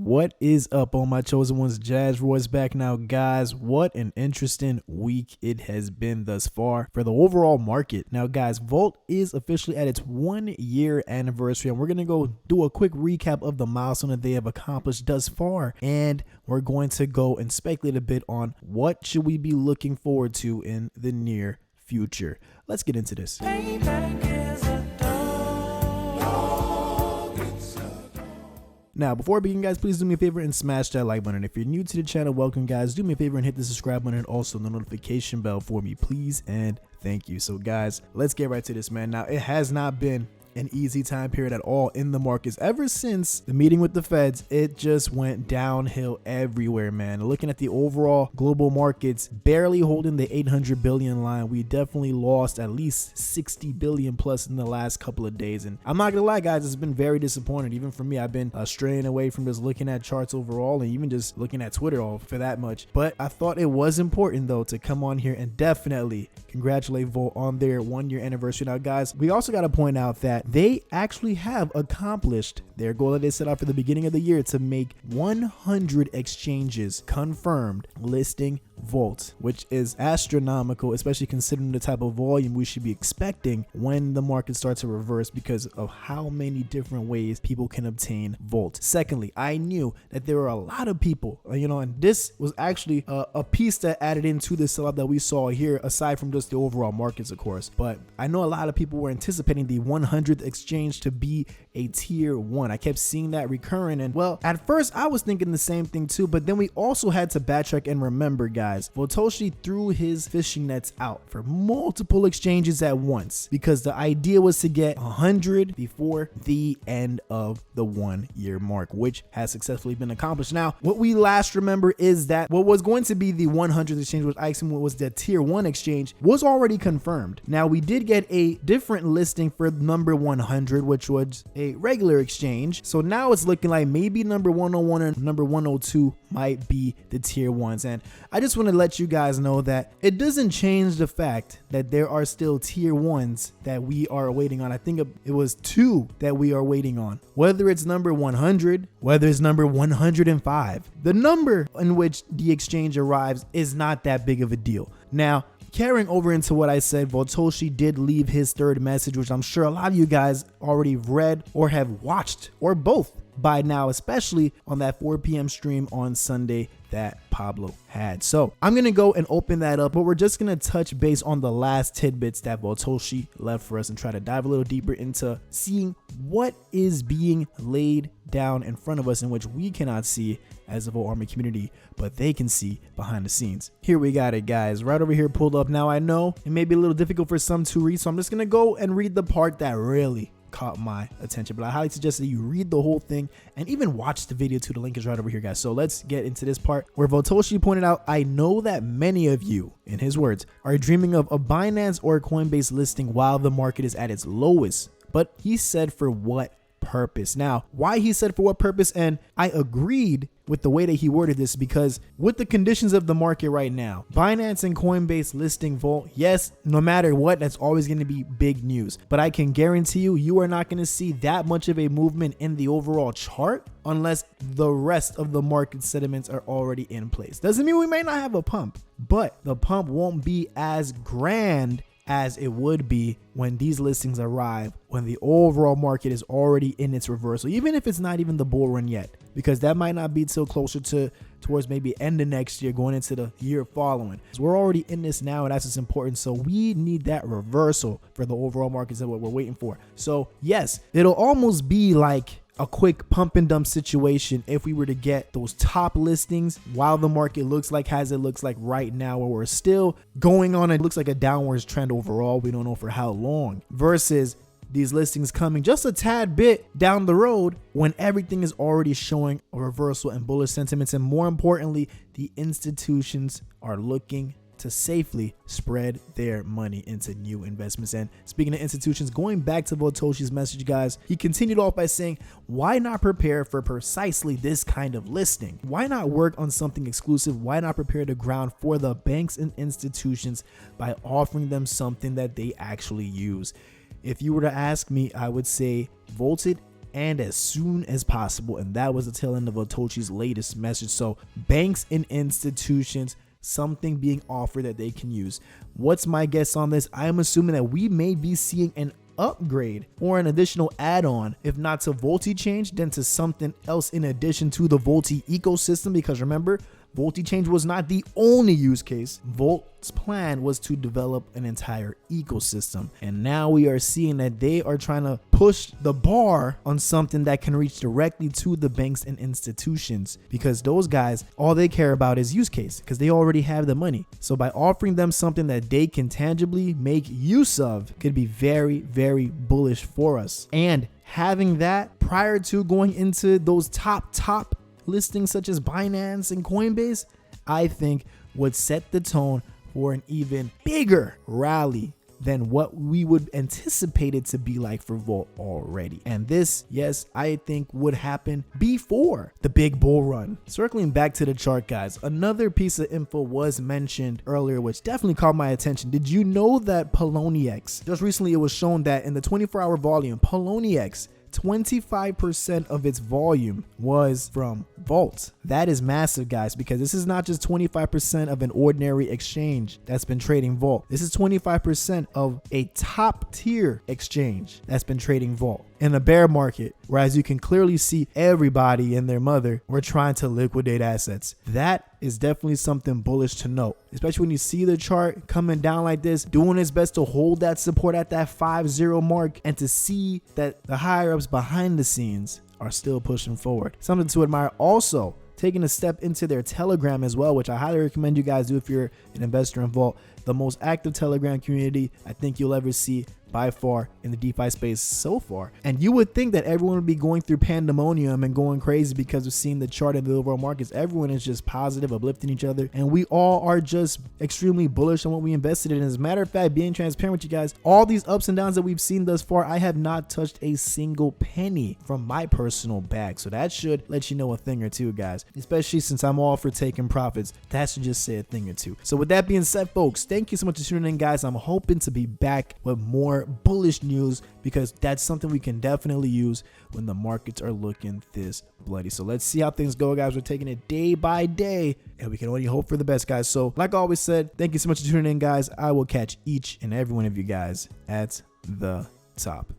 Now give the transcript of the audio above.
What is up, all my chosen ones? Jazz Roy's back now, guys. What an interesting week it has been thus far for the overall market. Now, guys, Volt is officially at its 1 year anniversary, and we're gonna go do a quick recap of the milestone that they have accomplished thus far, and we're going to go and speculate a bit on what should we be looking forward to in the near future. Let's get into this. Now, before I begin, guys, please do me a favor and smash that like button. If you're new to the channel, welcome, guys. Do me a favor and hit the subscribe button and also the notification bell for me, please, and thank you. So, guys, let's get right to this, man. Now, it has not been an easy time period at all in the markets. Ever since the meeting with the Feds, it just went downhill everywhere, man. Looking at the overall global markets, barely holding the 800 billion line. We definitely lost at least 60 billion plus in the last couple of days. And I'm not gonna lie, guys, it's been very disappointing. Even for me, I've been straying away from just looking at charts overall and even just looking at Twitter all for that much. But I thought it was important, though, to come on here and definitely congratulate Volt on their 1 year anniversary. Now, guys, we also got to point out that they actually have accomplished their goal that they set out for the beginning of the year to make 100 exchanges confirmed listing Volt, which is astronomical, especially considering the type of volume we should be expecting when the market starts to reverse because of how many different ways people can obtain Volt. Secondly, I knew that there were a lot of people, and this was actually a piece that added into the sell-off that we saw here, aside from just the overall markets, of course. But I know a lot of people were anticipating the 100th exchange to be a tier 1. I kept seeing that recurring, and well, at first I was thinking the same thing too, but then we also had to backtrack and remember, guys, Voltarmy threw his fishing nets out for multiple exchanges at once because the idea was to get 100 before the end of the 1 year mark, which has successfully been accomplished. Now, what we last remember is that what was going to be the 100th exchange, which I assume was the tier 1 exchange, was already confirmed. Now, we did get a different listing for number 100, which was a regular exchange. So now it's looking like maybe number 101 and number 102 might be the tier 1s. And I just want to let you guys know that it doesn't change the fact that there are still tier 1s that we are waiting on. I think it was 2 that we are waiting on. Whether it's number 100, whether it's number 105, the number in which the exchange arrives is not that big of a deal. Now, carrying over into what I said, Voltarmy did leave his third message, which I'm sure a lot of you guys already read or have watched, or both by now, especially on that 4 p.m. stream on Sunday that Pablo had. So I'm going to go and open that up, but we're just going to touch base on the last tidbits that Voltarmy left for us and try to dive a little deeper into seeing what is being laid down in front of us in which we cannot see as a Voltarmy community, but they can see behind the scenes. Here we got it, guys, right over here pulled up. Now, I know it may be a little difficult for some to read, so I'm just going to go and read the part that really caught my attention, but I highly suggest that you read the whole thing and even watch the video too. The link is right over here, guys. So let's get into this part where Voltarmy pointed out, I know that many of you, in his words, are dreaming of a Binance or Coinbase listing while the market is at its lowest, but he said for what purpose? Now, why he said for what purpose, and I agreed with the way that he worded this, because with the conditions of the market right now, Binance and Coinbase listing Volt, yes, no matter what, that's always going to be big news. But I can guarantee you, you are not going to see that much of a movement in the overall chart unless the rest of the market sentiments are already in place. Doesn't mean we may not have a pump, but the pump won't be as grand as it would be when these listings arrive, when the overall market is already in its reversal, even if it's not even the bull run yet, because that might not be till closer towards maybe end of next year, going into the year following. So we're already in this now, and that's what's important. So we need that reversal for the overall markets that what we're waiting for. So yes, it'll almost be like a quick pump and dump situation if we were to get those top listings while the market looks like as it looks like right now, where we're still going on, it looks like a downwards trend overall, we don't know for how long, versus these listings coming just a tad bit down the road when everything is already showing a reversal and bullish sentiments, and more importantly, the institutions are looking to safely spread their money into new investments. And speaking of institutions, going back to Voltarmy's message, guys, he continued off by saying, why not prepare for precisely this kind of listing? Why not work on something exclusive? Why not prepare the ground for the banks and institutions by offering them something that they actually use? If you were to ask me, I would say Volted and as soon as possible. And that was the tail end of Otoshi's latest message. So banks and institutions, something being offered that they can use. What's my guess on this? I'm assuming that we may be seeing an upgrade or an additional add-on, if not to VoltiChange, then to something else in addition to the Volti ecosystem. Because remember, VoltiChange was not the only use case. Volt's plan was to develop an entire ecosystem, and now we are seeing that they are trying to push the bar on something that can reach directly to the banks and institutions, because those guys, all they care about is use case, because they already have the money. So by offering them something that they can tangibly make use of could be very, very bullish for us. And having that prior to going into those top listings such as Binance and Coinbase, I think would set the tone for an even bigger rally than what we would anticipate it to be like for Volt already. And this, yes, I think would happen before the big bull run. Circling back to the chart, guys, another piece of info was mentioned earlier, which definitely caught my attention. Did you know that Poloniex, just recently it was shown that in the 24-hour volume, Poloniex, 25% of its volume was from Volt. That is massive, guys, because this is not just 25% of an ordinary exchange that's been trading Volt. This is 25% of a top tier exchange that's been trading Volt. In a bear market, where as you can clearly see, everybody and their mother were trying to liquidate assets. That is definitely something bullish to note, especially when you see the chart coming down like this, doing its best to hold that support at that 5-0 mark, and to see that the higher ups behind the scenes are still pushing forward. Something to admire. Also, taking a step into their Telegram as well, which I highly recommend you guys do if you're an investor in Volt. The most active Telegram community I think you'll ever see by far in the DeFi space so far. And you would think that everyone would be going through pandemonium and going crazy because of seeing the chart in the overall markets. Everyone is just positive, uplifting each other, and we all are just extremely bullish on what we invested in. As a matter of fact, being transparent with you guys, all these ups and downs that we've seen thus far, I have not touched a single penny from my personal bag. So that should let you know a thing or two, guys, especially since I'm all for taking profits. That should just say a thing or two. So with that being said, folks, thank you so much for tuning in, guys. I'm hoping to be back with more bullish news, because that's something we can definitely use when the markets are looking this bloody. So let's see how things go, guys. We're taking it day by day, and we can only hope for the best, guys. So like I always said, thank you so much for tuning in, guys. I will catch each and every one of you guys at the top.